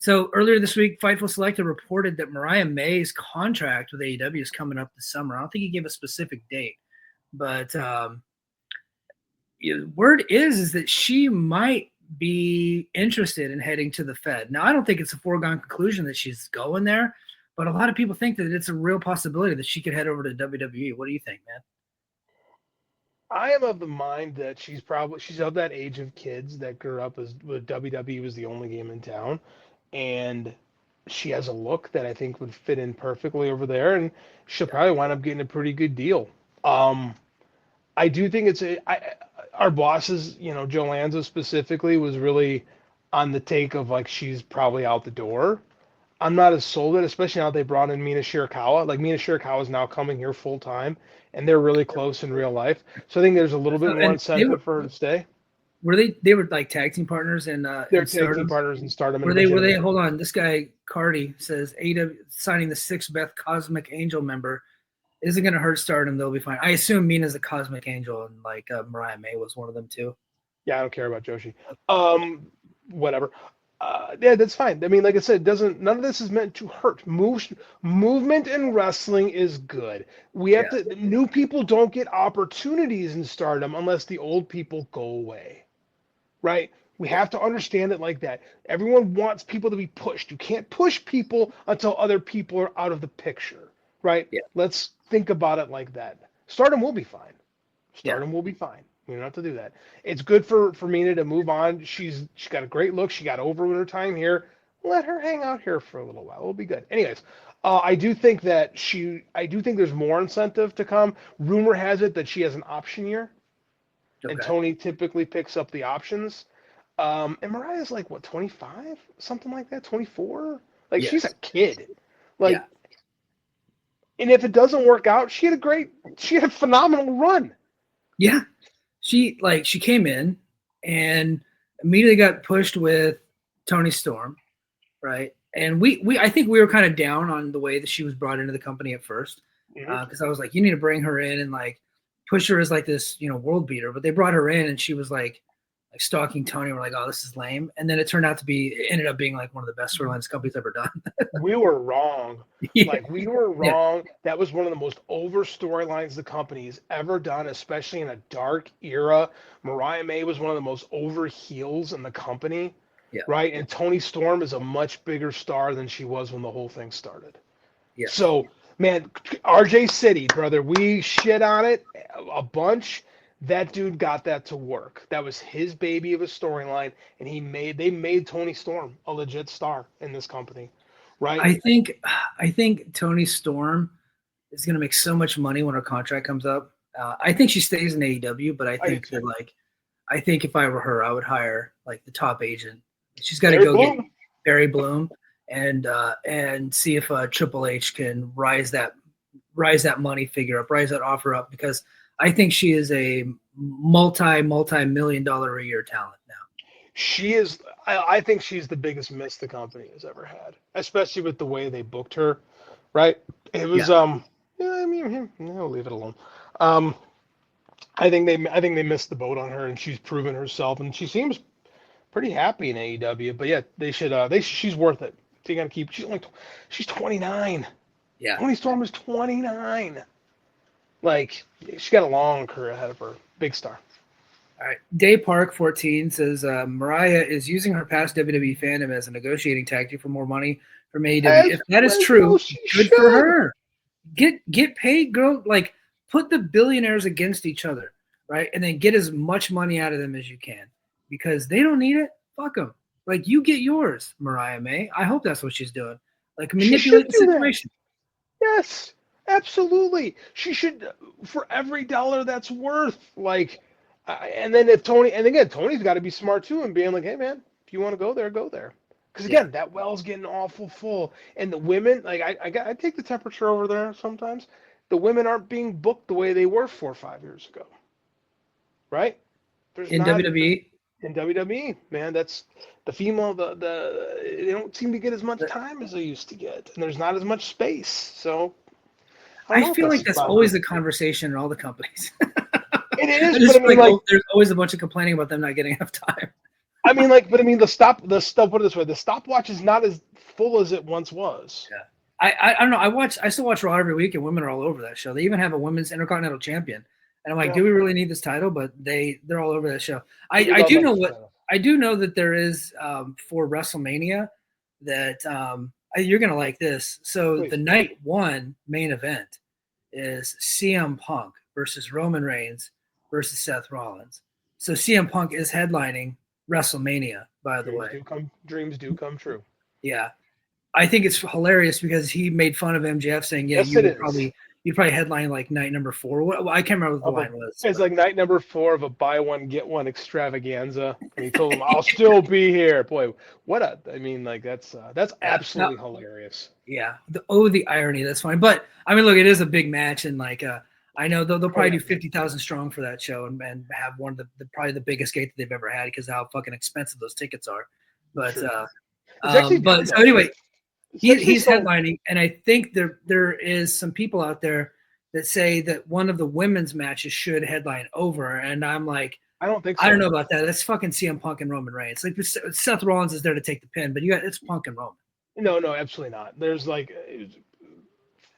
So earlier this week, Fightful Select reported that Mariah May's contract with AEW is coming up this summer. I don't think he gave a specific date, but word is that she might be interested in heading to the Fed. Now, I don't think it's a foregone conclusion that she's going there, but a lot of people think that it's a real possibility that she could head over to WWE. What do you think, man? I am of the mind that she's of that age of kids that grew up as with WWE was the only game in town, and she has a look that I think would fit in perfectly over there, and she'll probably wind up getting a pretty good deal. I do think our bosses, Joe Lanza specifically, was really on the take of like she's probably out the door. I'm not as sold it, especially now they brought in Mina Shirakawa. Like Mina Shirakawa is now coming here full time, and they're really close in real life. So I think there's a little bit more incentive for her to stay. Were they were like tag team partners and they're tag team partners in Stardom. Were they? Hold on, this guy Cardi says AEW signing the 6th Beth Cosmic Angel member isn't going to hurt Stardom. They'll be fine. I assume Mina's a Cosmic Angel, and like Mariah May was one of them too. Yeah, I don't care about Joshi. Whatever. Yeah, that's fine. I mean, like I said, none of this is meant to hurt. Movement in wrestling is good. We have to. New people don't get opportunities in Stardom unless the old people go away, right? We have to understand it like that. Everyone wants people to be pushed. You can't push people until other people are out of the picture, right? Yeah. Let's think about it like that. Stardom will be fine. Stardom will be fine. We don't have to do that. It's good for Mina to move on. She's got a great look. She got over with her time here. Let her hang out here for a little while. It'll be good. Anyways, I do think there's more incentive to come. Rumor has it that she has an option year, and Toni typically picks up the options. And Mariah's like what, 25, something like that, 24. Like she's a kid. Like, and if it doesn't work out, she had a phenomenal run. Yeah. She came in and immediately got pushed with Toni Storm, right? And I think we were kind of down on the way that she was brought into the company at first, because I was like, you need to bring her in and like push her as like this, world beater. But they brought her in and she was like stalking Toni. We're like, oh, this is lame. And then it ended up being like one of the best storylines the company's ever done. We were wrong. Like we were wrong. Yeah. That was one of the most over storylines the company's ever done, especially in a dark era. Mariah May was one of the most over heels in the company. Yeah. Right. And Toni Storm is a much bigger star than she was when the whole thing started. Yeah. So, man, RJ City, brother, we shit on it a bunch. That dude got that to work. That was his baby of a storyline, and they made Toni Storm a legit star in this company, right? I think Toni Storm is going to make so much money when her contract comes up. I think she stays in AEW, but I think if I were her, I would hire like the top agent. She's got to go get Barry Bloom and see if Triple H can rise that money figure up, rise that offer up, because I think she is a multi-million dollar a year talent now. She is. I think she's the biggest miss the company has ever had, especially with the way they booked her. Right? It was. I mean, I'll leave it alone. I think they missed the boat on her, and she's proven herself, and she seems pretty happy in AEW. But yeah, they should. She's worth it. They gotta keep. She's 29. Yeah. Toni Storm is 29. Like, she's got a long career ahead of her. Big star. All right. Day Park 14 says Mariah is using her past WWE fandom as a negotiating tactic for more money from AEW. If that is true, good for her. Get paid, girl. Like, put the billionaires against each other, right? And then get as much money out of them as you can, because they don't need it. Fuck them. Like, you get yours, Mariah May. I hope that's what she's doing. Like, manipulate the situation. Yes. Absolutely. She should, for every dollar that's worth, like, and then Toni's got to be smart too and being like, hey, man, if you want to go there, go there. Because, again, that well's getting awful full. And the women, like, I take the temperature over there sometimes. The women aren't being booked the way they were 4 or 5 years ago. Right? WWE? In WWE, man, that's the female, they don't seem to get as much time as they used to get. And there's not as much space. So I feel like that's always the conversation in all the companies. It is, but I mean, there's always a bunch of complaining about them not getting enough time. I mean, like, but I mean, the put it this way, the stopwatch is not as full as it once was. Yeah. I don't know. I still watch Raw every week, and women are all over that show. They even have a women's Intercontinental Champion, and I'm like, do we really need this title? But they're all over that show. I do know I do know that there is for WrestleMania that you're gonna like this. So Please. The night one main event is CM Punk versus Roman Reigns versus Seth Rollins. So CM Punk is headlining WrestleMania, by the way. Dreams do come true. Yeah. I think it's hilarious because he made fun of MJF saying, yeah, yes, you'd probably headline like night number 4. Well, I can't remember what the line was. It's like night number 4 of a buy one, get one extravaganza. And he told him, I'll still be here. Boy, that's absolutely hilarious. Yeah. The irony. That's fine. But I mean, look, it is a big match. And like, I know they'll probably do 50,000 strong for that show and have one of probably the biggest gate that they've ever had because of how fucking expensive those tickets are. But, so anyway, he's headlining, and I think there is some people out there that say that one of the women's matches should headline over, and I'm like, I don't think so. I don't know about that. That's fucking CM Punk and Roman Reigns. Like Seth Rollins is there to take the pin, but it's Punk and Roman. No, absolutely not. There's like,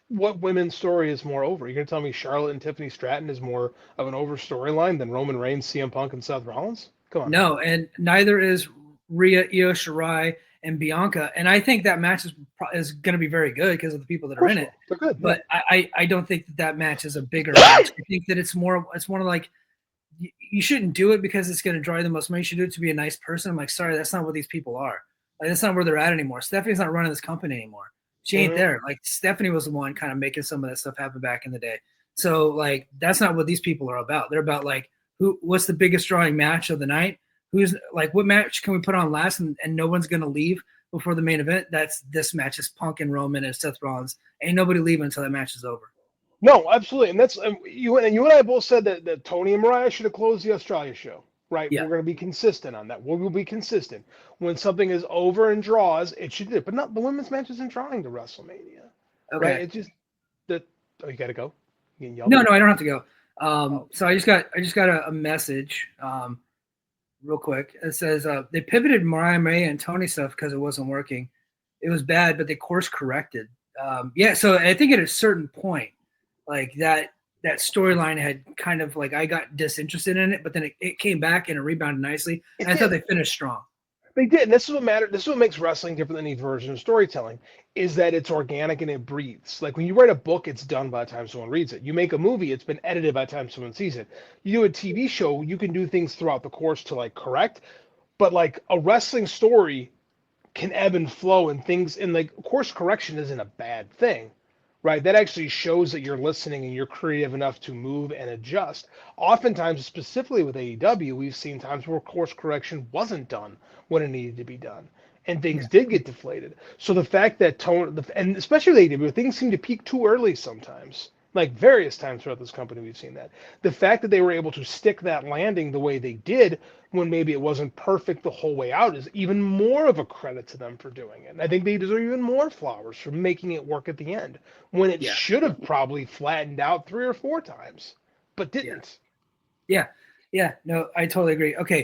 what women's story is more over? You're gonna tell me Charlotte and Tiffany Stratton is more of an over storyline than Roman Reigns, CM Punk, and Seth Rollins? Come on. No, and neither is Rhea, Io Shirai, and Bianca, and I think that match is going to be very good because of the people that are in it. They're good, but I don't think that match is a bigger match. I think that it's more of like you shouldn't do it because it's going to draw you the most money. You should do it to be a nice person. I'm like, sorry, that's not what these people are. Like, that's not where they're at anymore. Stephanie's not running this company anymore. She ain't there. Like Stephanie was the one kind of making some of that stuff happen back in the day. So like that's not what these people are about. They're about like what's the biggest drawing match of the night? Who's like, what match can we put on last and no one's going to leave before the main event? This match is Punk and Roman and Seth Rollins. Ain't nobody leaving until that match is over. No, absolutely. And that's you and I both said that Toni and Mariah should have closed the Australia show, right? Yeah. We're going to be consistent on that. We'll be consistent. When something is over and draws, it should do it. But not the women's match isn't drawing to WrestleMania. Okay. Right? It's just that you got to go. No, I don't have to go. So I just got a message. Real quick. It says they pivoted Mariah May and Toni stuff because it wasn't working. It was bad, but they course corrected. So I think at a certain point, like that storyline had kind of like I got disinterested in it, but then it came back and it rebounded nicely. And I thought they finished strong. They did, and this is what matters. This is what makes wrestling different than any version of storytelling, is that it's organic and it breathes. Like when you write a book, it's done by the time someone reads it. You make a movie, it's been edited by the time someone sees it. You do a TV show, you can do things throughout the course to like correct, but like a wrestling story can ebb and flow and things, and like course correction isn't a bad thing. Right, that actually shows that you're listening and you're creative enough to move and adjust. Oftentimes, specifically with AEW, we've seen times where course correction wasn't done when it needed to be done, and things did get deflated. So the fact that and especially with AEW, things seem to peak too early sometimes. Like various times throughout this company, we've seen that. The fact that they were able to stick that landing the way they did when maybe it wasn't perfect the whole way out is even more of a credit to them for doing it. And I think they deserve even more flowers for making it work at the end when it should have probably flattened out 3 or 4 times, but didn't. Yeah. No, I totally agree. Okay.